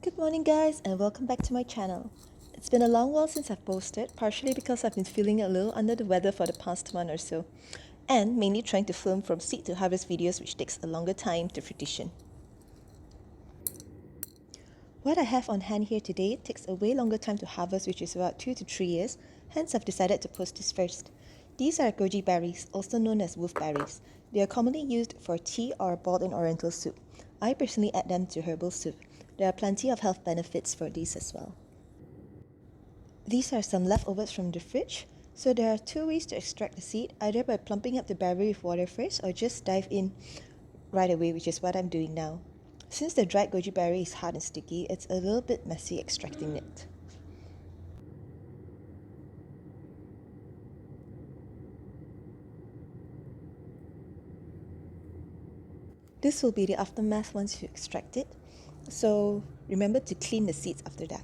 Good morning guys and welcome back to my channel. It's been a long while since I've posted, partially because I've been feeling a little under the weather for the past month or so, and mainly trying to film from seed to harvest videos which takes a longer time to fruition. What I have on hand here today takes a way longer time to harvest, which is about 2 to 3 years, hence I've decided to post this first. These are gojiberries, also known as wolfberries. They are commonly used for tea or boiled in oriental soup. I personally add them to herbal soup. There are plenty of health benefits for these as well. These are some leftovers from the fridge. So there are two ways to extract the seed, either by plumping up the berry with water first or just dive in right away, which is what I'm doing now. Since the dried goji berry is hard and sticky, it's a little bit messy extracting it. This will be the aftermath once you extract it, so remember to clean the seeds after that.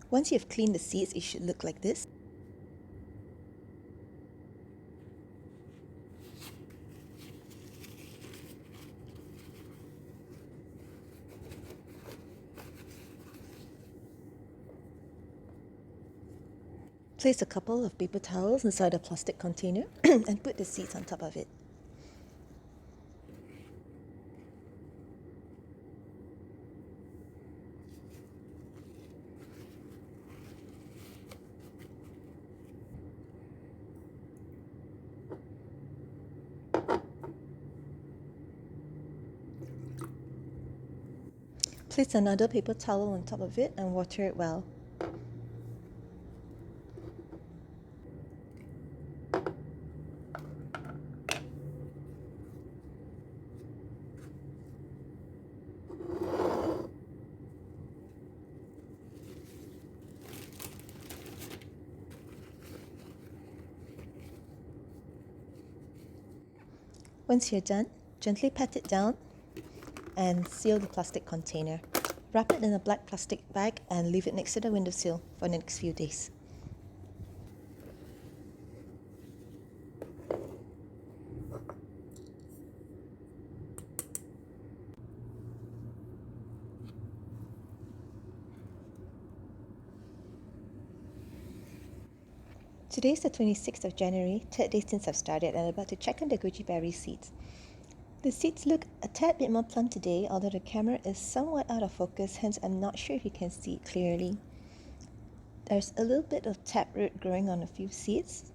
Once you've cleaned the seeds, it should look like this. Place a couple of paper towels inside a plastic container and put the seeds on top of it. Place another paper towel on top of it and water it well. Once you're done, gently pat it down and seal the plastic container. Wrap it in a black plastic bag and leave it next to the windowsill for the next few days. Today is the 26th of January, third day since I've started, and I'm about to check on the gojiberry seeds. The seeds look a tad bit more plump today, although the camera is somewhat out of focus, hence I'm not sure if you can see it clearly. There's a little bit of taproot growing on a few seeds.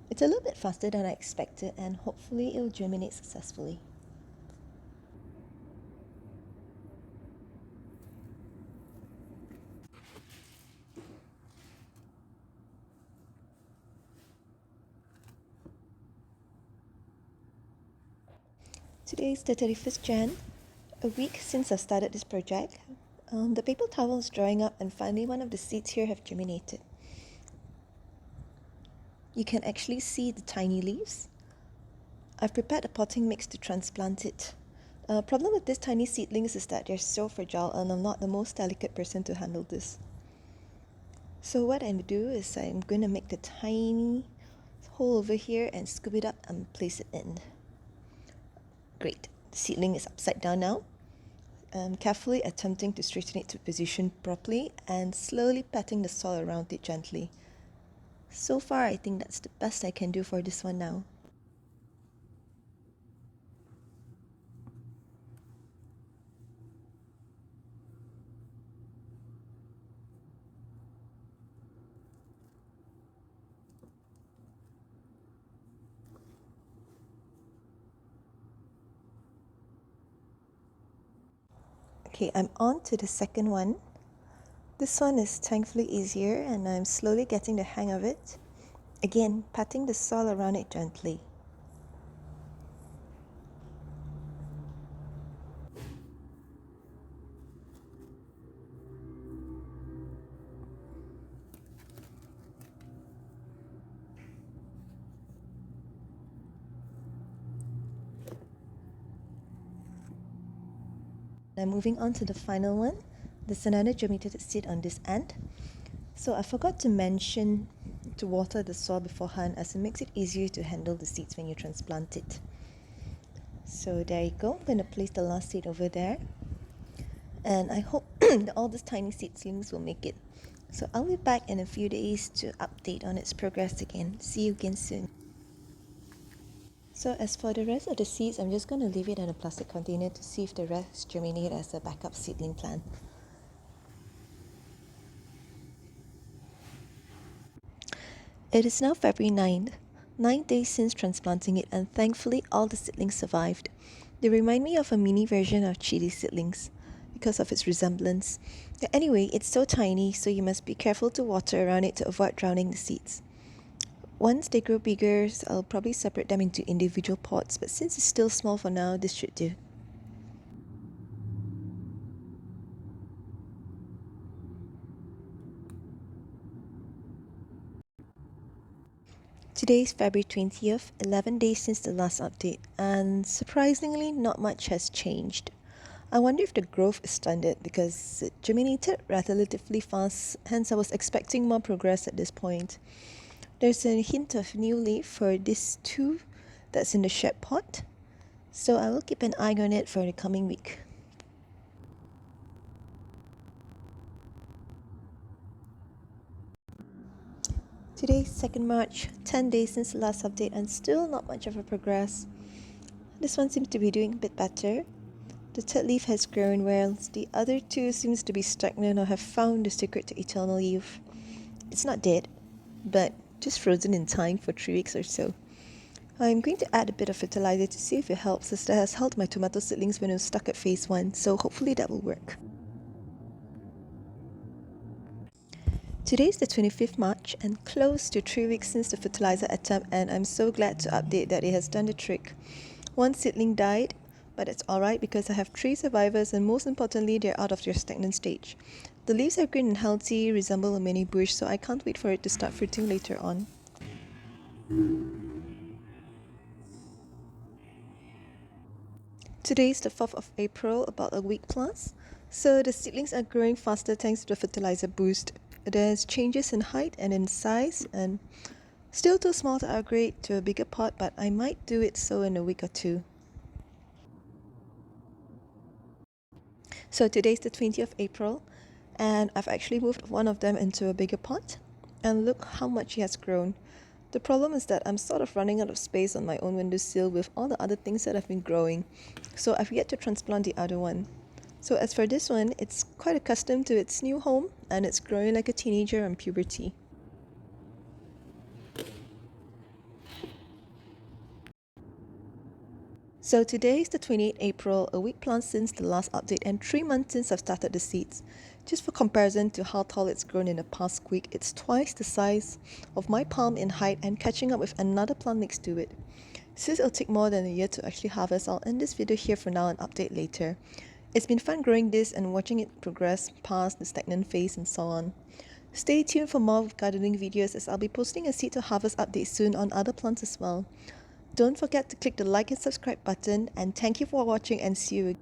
It's a little bit faster than I expected, and hopefully it will germinate successfully. Today is the 31st Jan, a week since I've started this project. The paper towel is drying up and finally one of the seeds here have germinated. You can actually see the tiny leaves. I've prepared a potting mix to transplant it. Problem with these tiny seedlings is that they're so fragile and I'm not the most delicate person to handle this. So what I'm going to do is I'm going to make the tiny hole over here and scoop it up and place it in. Great, the seedling is upside down now. I'm carefully attempting to straighten it to position properly and slowly patting the soil around it gently. So far, I think that's the best I can do for this one now. Okay, I'm on to the second one. This one is thankfully easier and I'm slowly getting the hang of it. Again, patting the soil around it gently. Now moving on to the final one. There's another germinated seed on this end. So I forgot to mention to water the soil beforehand, as it makes it easier to handle the seeds when you transplant it. So there you go. I'm going to place the last seed over there. and I hope that all these tiny seedlings will make it. So I'll be back in a few days to update on its progress again. See you again soon. So as for the rest of the seeds, I'm just going to leave it in a plastic container to see if the rest germinate as a backup seedling plant. It is now February 9th, 9 days since transplanting it, and thankfully all the seedlings survived. They remind me of a mini version of Chilli seedlings because of its resemblance. But anyway, it's so tiny, so you must be careful to water around it to avoid drowning the seeds. Once they grow bigger, I'll probably separate them into individual pots, but since it's still small for now, this should do. Today is February 20th, 11 days since the last update, and surprisingly, not much has changed. I wonder if the growth is stunted because it germinated relatively fast, hence I was expecting more progress at this point. There's a hint of new leaf for this too that's in the shed pot, so I will keep an eye on it for the coming week. Today is 2nd March, 10 days since the last update, and still not much of a progress. This one seems to be doing a bit better. The third leaf has grown, whereas the other two seems to be stagnant or have found the secret to eternal youth. It's not dead, but just frozen in time for 3 weeks or so. I'm going to add a bit of fertilizer to see if it helps, as that has helped my tomato seedlings when I was stuck at phase 1, so hopefully that will work. Today is the 25th March and close to 3 weeks since the fertilizer attempt, and I'm so glad to update that it has done the trick. One seedling died, but it's alright because I have 3 survivors, and most importantly, they're out of their stagnant stage. The leaves are green and healthy, resemble a mini bush, so I can't wait for it to start fruiting later on. Today is the 4th of April, about a week plus. So the seedlings are growing faster thanks to the fertilizer boost. There's changes in height and in size, and still too small to upgrade to a bigger pot, but I might do it so in a week or two. So today's the 20th of April, and I've actually moved one of them into a bigger pot, and look how much he has grown. The problem is that I'm sort of running out of space on my own windowsill with all the other things that have been growing, so I've yet to transplant the other one. So as for this one, it's quite accustomed to its new home, and it's growing like a teenager on puberty. So today is the 28th April, a week plus since the last update and 3 months since I've started the seeds. Just for comparison to how tall it's grown in the past week, it's twice the size of my palm in height and catching up with another plant next to it. Since it'll take more than a year to actually harvest, I'll end this video here for now and update later. It's been fun growing this and watching it progress past the stagnant phase and so on. Stay tuned for more gardening videos, as I'll be posting a seed to harvest update soon on other plants as well. Don't forget to click the like and subscribe button, and thank you for watching, and see you again.